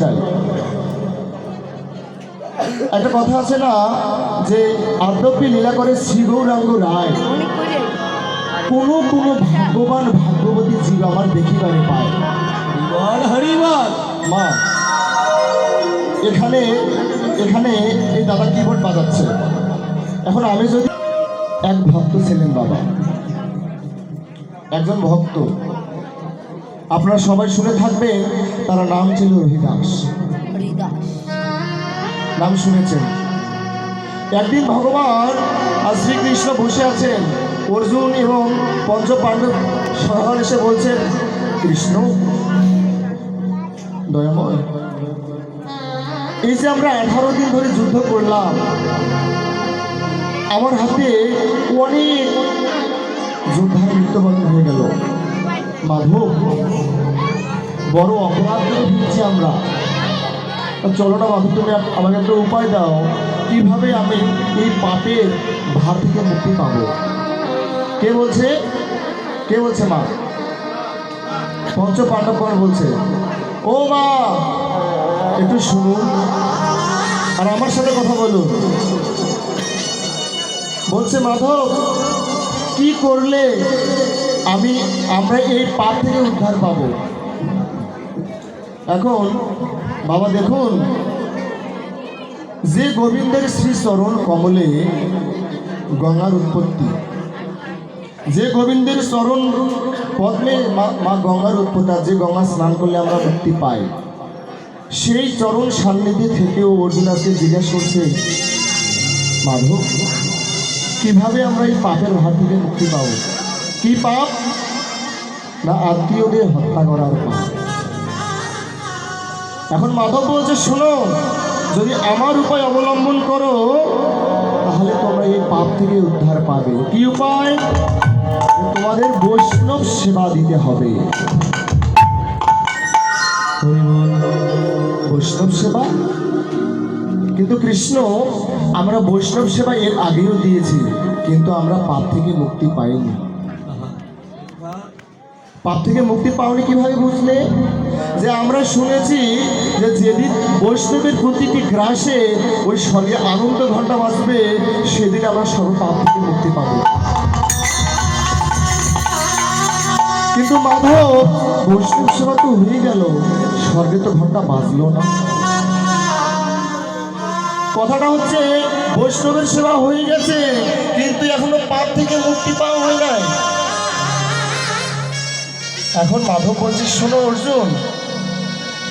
চাই। একটা কথা আছে না যে আদ্যপি লীলা করে শ্রী গৌরাঙ্গ রায়, কোনো কোনো ভাগ্যবান ভাগ্যবতী জীব আমার দেখিবারে পায়। মা এখানে এখানে এই দাদা কিবোর্ড বাজাচ্ছে। এখন আমি যদি এক ভক্ত ছিলেন বাবা, একজন ভক্ত, আপনারা সবাই শুনে থাকবেন, তার নাম ছিল রহিদাস। নাম শুনেছেন। একদিন ভগবান আর শ্রীকৃষ্ণ বসে আছেন, অর্জুন এবং পঞ্চ পাণ্ডব সহন এসে বলছেন, কৃষ্ণ দয়াময়, এই যে আমরা 18 দিন ধরে যুদ্ধ করলাম, আমার হাতে অনেক যোদ্ধার মৃত্যুবরণ হয়ে গেল। মাধব, বড় অপরাধ করে ফেলছি আমরা। চলো না মাধব, তুমি আমাকে একটা উপায় দাও, কিভাবে আমি এই পাপের ভার থেকে মুক্তি পাবো। কে বলছে? কে বলছে? মা। পঞ্চ পাণ্ডবগণ বলছে, ও মা একটু শুনুন আর আমার সাথে কথা বলুন। বলছে, মাধব কি করলে আমরা এই পাপ থেকে উদ্ধার পাবো? এখন বাবা দেখুন, যে গোবিন্দের শ্রী চরণ কমলে গঙ্গার উৎপত্তি, যে গোবিন্দের চরণ পদ্মে মা গঙ্গার উৎপত্তি, যে গঙ্গা স্নান করলে আমরা মুক্তি পাই, সেই চরণ সান্নিধ্যে থেকেও অর্জুন আজকে জিজ্ঞাসা করছে, মাধব কিভাবে আমরা এই পাপের ভার থেকে মুক্তি পাব? কি পাপ? না আত্মীয়দের হত্যা করার পাপ। এখন মাধব বলছে, শোনো, যদি আমার উপায় অবলম্বন করো তাহলে তোমরা এই পাপ থেকে উদ্ধার পাবে। কি উপায়? তোমাদের বৈষ্ণব সেবা দিতে হবে। বৈষ্ণব সেবা? কিন্তু কৃষ্ণ, আমরা বৈষ্ণব সেবা এর আগেও দিয়েছি, কিন্তু আমরা পাপ থেকে মুক্তি পাইনি। পাপ থেকে মুক্তি পাওনি কিভাবে বুঝলে? যে আমরা শুনেছি যে যেদিন বৈষ্ণবের প্রতিটি গ্রাসে ওই স্বর্গে আনন্দ ঘণ্টা বাজবে, সেদিন আমরা সর্ব পাপ থেকে মুক্তি পাবো। কিন্তু মাধব, বৈষ্ণব সেবা তো হয়ে গেল, স্বর্গে তো ঘণ্টা বাজলো না। কথাটা হচ্ছে বৈষ্ণবের সেবা হয়ে গেছে, কিন্তু এখনো পাপ থেকে মুক্তি পাওয়া হয় নাই। এখন মাধব বলছে, শোনো অর্জুন,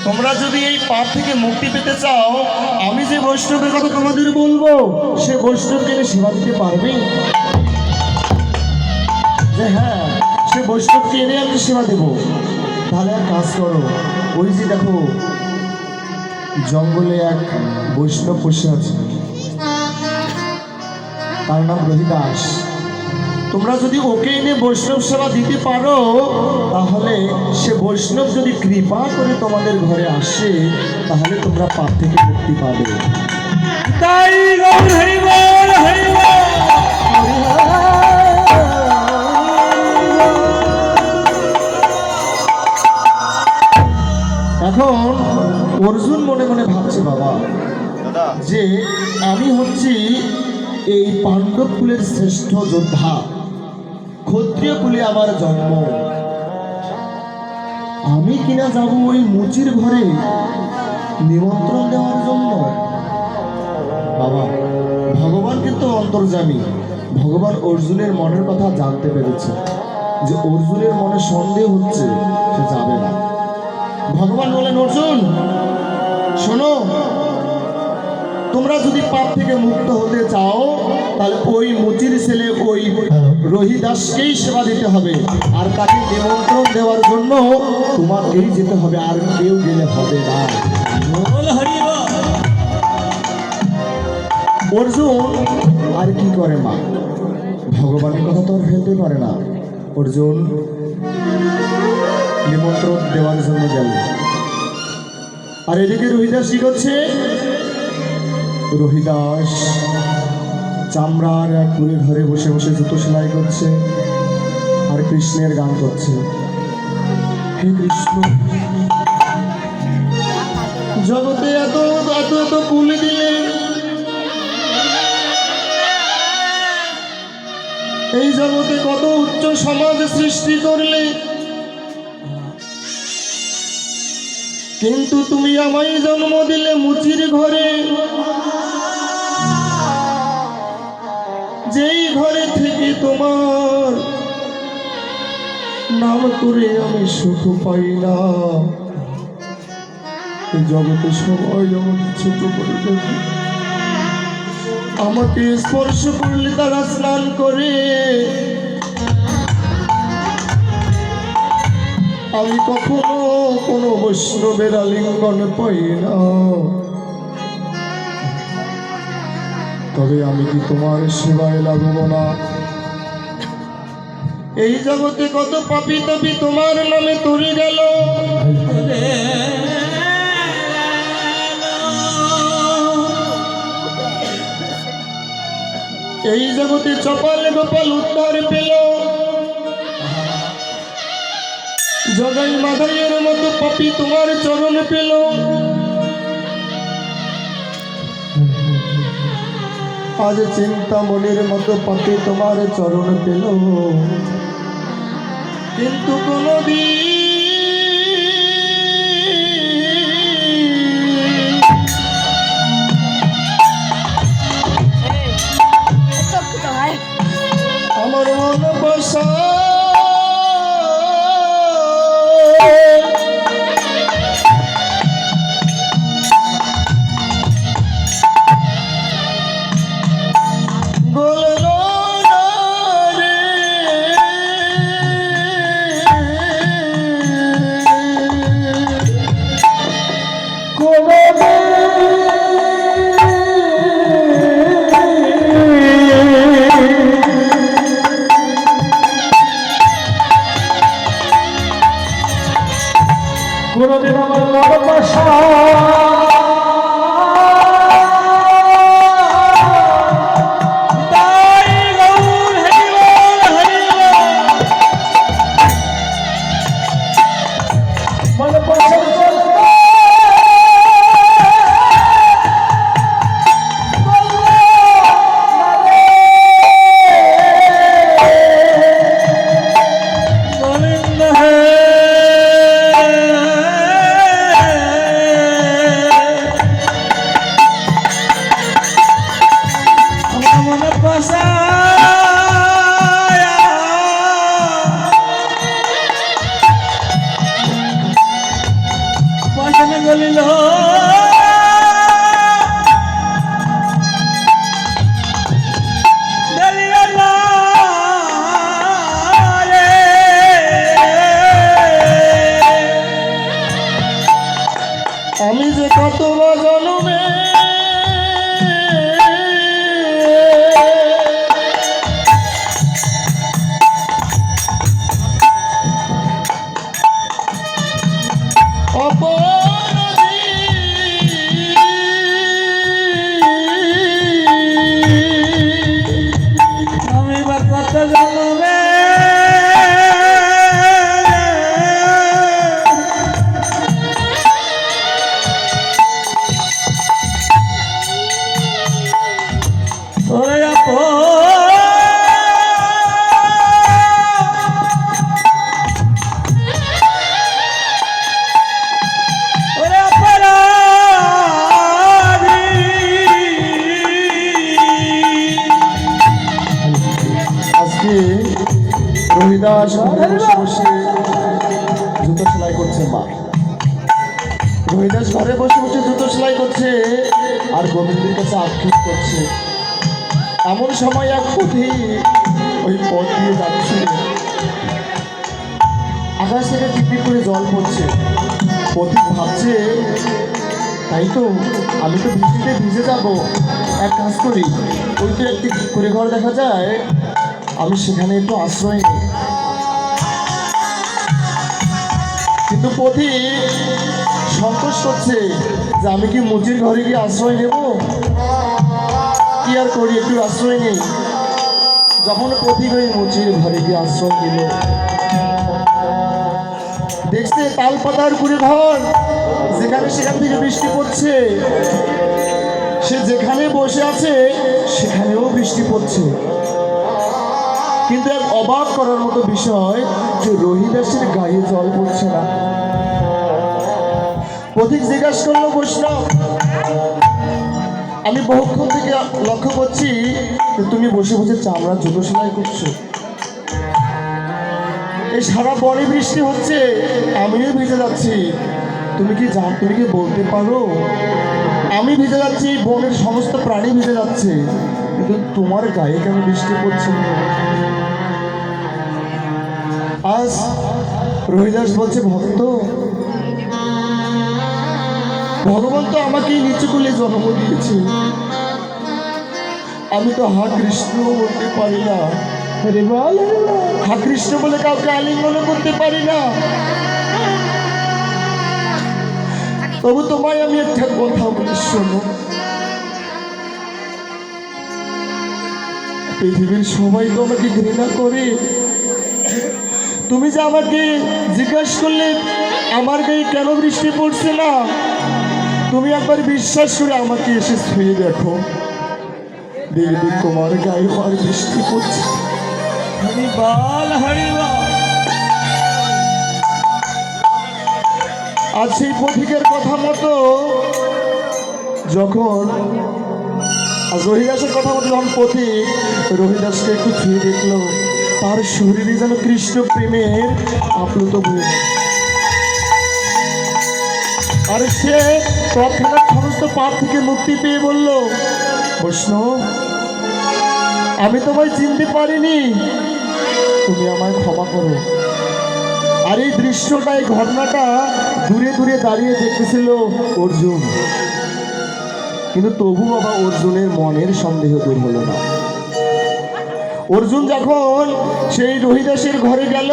তোমরা যদি এই পাপ থেকে মুক্তি পেতে চাও, আমি যে বৈষ্ণবের কথা তোমাদের বলবো, সে বৈষ্ণবকে সেবা দিতে পারবে? যে হ্যাঁ, সে বৈষ্ণবকে এনে আমি সেবা দেব। তাহলে এক কাজ করো, ওই যে দেখো জঙ্গলে এক বৈষ্ণব বসে আছে, তার নাম রহিদাস। তোমরা যদি ওকে এনে বৈষ্ণব সেবা দিতে পারো, তাহলে সে বৈষ্ণব যদি কৃপা করে তোমাদের ঘরে আসে, তাহলে তোমরা পাপ থেকে মুক্তি পাবে। এখন অর্জুন মনে মনে ভাবছে, বাবা যে আমি হচ্ছি এই পাণ্ডব কুলের শ্রেষ্ঠ যোদ্ধা, ক্ষত্রিয় কুলে আমার জন্ম, আমি কিনা যাব ওই মুচির ঘরে নিমন্ত্রণ দেওয়ার জন্য? বাবা, ভগবান কিন্তু অন্তর্যামী। ভগবান অর্জুনের মনের কথা জানতে পেরেছে, যে অর্জুনের মনে সন্দেহ হচ্ছে, সে যাবে না। ভগবান বলেন, অর্জুন শোনো, তোমরা যদি পাপ থেকে মুক্ত হতে চাও, তাহলে ওই মুচির ছেলে ওই রহিদাসকেই সেবা দিতে হবে, আর তাকে নিমন্ত্রণ দেওয়ার জন্য তোমাকেই যেতে হবে, আর কেউ গেলে হবে না। অর্জুন আর কি করে, মা ভগবানের কথা তো আর ফেলতে পারে না। অর্জুন নিমন্ত্রণ দেওয়ার জন্য গেল, আর এদিকে রহিদাস কি করছে? রহিদাস চামড়ার এক কুড়ি ঘরে বসে বসে জুতো সেলাই করছে আর কৃষ্ণের গান করছে। হে কৃষ্ণ, জগতে এত এত এত কুলি দিলে, এই জগতে কত উচ্চ সমাজ সৃষ্টি করলে, কিন্তু তুমি আমায় জন্ম দিলে মুচির ঘরে, যেই ঘরে থেকে তোমার নাম করে আমি সুখ পাই না। এই জগতে সবাই আমাকে ছোট করে দেবে, আমাকে স্পর্শ করলে তারা স্নান করে, আমি কখনো কোনো বৈষ্ণবের আলিঙ্গন পাই না। তবে আমি কি তোমার সেবায় লাগব না? এই জগতে কত পাপী তাপী তোমার নামে তরি গেল, এই জগতে চপাল গোপাল উদ্ধার পেল, জগাই মাধাইয়ের মতো পাপী তোমার চরণ পেল। আজ চিন্তামণির মতো পাপী তোমার চরণ পেল, কিন্তু কোনদিন আমার মন বসা কোনদিন আমার মন বসা আমি যে কত জন্মে আমি বা কত জন্মে রহিদাস ঘরে বসে বসে জুতো সেলাই করছে মা। রহিদাস ঘরে বসে বসে জুতো সেলাই করছে আর গোবিন্দের কাছে আক্ষেপ করছে। এমন সময় এক পথি ওই পথ দিয়ে যাচ্ছে, আকাশ থেকে টিপটিপ করে জল পড়ছে। পথিক ভাবছে, তাই তো আমি তো বৃষ্টিতে ভিজে যাব, এক কাজ করি, ওই তো একটি কুড়ে ঘর দেখা যায়, আমি সেখানে একটু আশ্রয় নিই। কিন্তু পথিক সংকোচ করছে যে আমি কি মুচির ঘরে গিয়ে আশ্রয় নেব, কি আর করি, একটু আশ্রয় নেই। যখন পথিক ওই মুচির ঘরে গিয়ে আশ্রয় নিল, দেখছে তাল পাতার কুড়ে ঘর, যেখানে সেখান থেকে বৃষ্টি পড়ছে, সে যেখানে বসে আছে সেখানেও বৃষ্টি পড়ছে। কিন্তু এক অবাক করার মতো বিষয় যে রহিদাসের গায়ে জল পড়ছে না। পথিক জিজ্ঞাসা করলো, বৈষ্ণব, আমি বহুক্ষণ থেকে লক্ষ্য করছি যে তুমি বসে বসে চামড়া জুতো সেলাই করছো। এই সারা বনে বৃষ্টি হচ্ছে, আমিও ভিজে যাচ্ছি। তুমি কি বলতে পারো, আমি ভিজে যাচ্ছি, এই বনের সমস্ত প্রাণী ভিজে যাচ্ছে, কিন্তু তোমার গায়ে কেন বৃষ্টি পড়ছে না? আজ রহিদাস বলছে, ভক্ত, ভগবান তো আমাকে নিচু কুলে জন্ম দিয়েছে, আমি তো হা কৃষ্ণ বলতে পারি না, হা কৃষ্ণ বলে কাউকে আলিঙ্গন করতে পারি না। তবু তোমায় আমি একটা কথা বলি, শোনো, পৃথিবীর সবাই তো আমাকে ঘৃণা করে। তুমি যে আমাকে জিজ্ঞাসা করলে আমার গায়ে কেন বৃষ্টি পড়ছে না, তুমি একবার বিশ্বাস করে আমাকে এসে ছুঁয়ে দেখো, দেখবে তোমার গায়ে আর বৃষ্টি পড়ছে। হরিবল হরিবল। আর সেই পথিকের কথা মতো যখন রহিদাসের কথা মতো যখন পথিক রহিদাসকে একটু ছুঁয়ে দেখলো, তার শরীরে যেন কৃষ্ণ প্রেমের আপ্লুত বই। আর সে তৎক্ষণাৎ সমস্ত পাপ থেকে মুক্তি পেয়ে বলল, বৈষ্ণব, আমি তোমায় চিনতে পারিনি, তুমি আমায় ক্ষমা করো। আর এই দৃশ্যটা, এই ঘটনাটা দূরে দূরে দাঁড়িয়ে দেখতেছিল অর্জুন, কিন্তু তবু বাবা অর্জুনের মনের সন্দেহ দূর হলো না। অর্জুন যখন সেই রহিদাসের ঘরে গেল,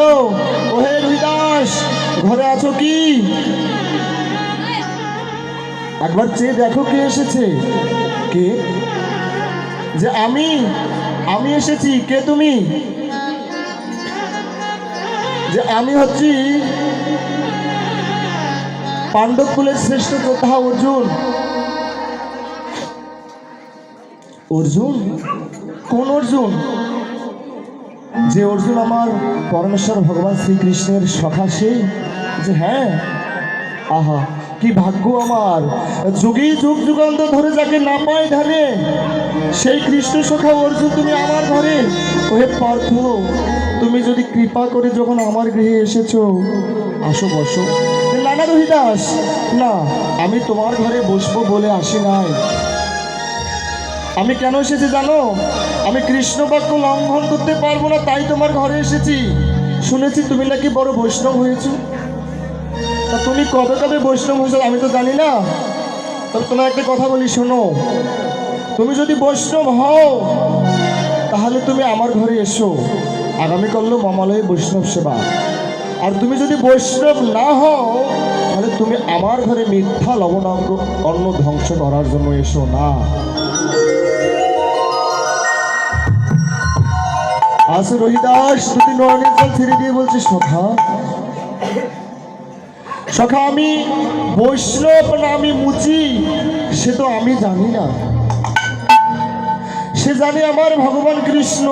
ওহে রহিদাস, ঘরে আছো কি? একবার চেয়ে দেখো কে এসেছে। কে? যে আমি এসেছি। কে তুমি? যে আমি হচ্ছি পাণ্ডব কুলের শ্রেষ্ঠ যোদ্ধা অর্জুন। অর্জুন? কোন অর্জুন? যে অর্জুন আমার পরমেশ্বর ভগবান শ্রীকৃষ্ণের সখা, সেই? যে হ্যাঁ। আহা, কি ভাগ্য আমার, যুগেই যুগ যুগান্তর ধরে যাকে না পায় ধানে, সেই কৃষ্ণ সখা অর্জুন তুমি আমার ঘরে। ওহে পার্থ, তুমি যদি কৃপা করে যখন আমার গৃহে এসেছো, আসো, বসো। না না রহিদাস, না, আমি তোমার ঘরে বসবো বলে আসি নাই। আমি কেন এসেছি জানো? আমি কৃষ্ণ বাক্য লঙ্ঘন করতে পারবো না, তাই তোমার ঘরে এসেছি। শুনেছি তুমি নাকি বড় বৈষ্ণব হয়েছো। তা তুমি কবে কবে বৈষ্ণব হয়েছো আমি তো জানি না। তবে তোমার একটা কথা বলি, শোনো, তুমি যদি বৈষ্ণব হও তাহলে তুমি আমার ঘরে এসো, আগামীকাল মমালয়ে বৈষ্ণব সেবা। আর তুমি যদি বৈষ্ণব না হও তাহলে তুমি আমার ঘরে মিথ্যা লবণাঙ্গ অন্ন ধ্বংস করার জন্য এসো না। আজ রহিদাস দুটি নয়নের জল ছেড়ে দিয়ে বলছে, সখা, সখা, আমি বৈষ্ণব না আমি মুচি সে তো আমি জানি না। সে জানে আমার ভগবান কৃষ্ণ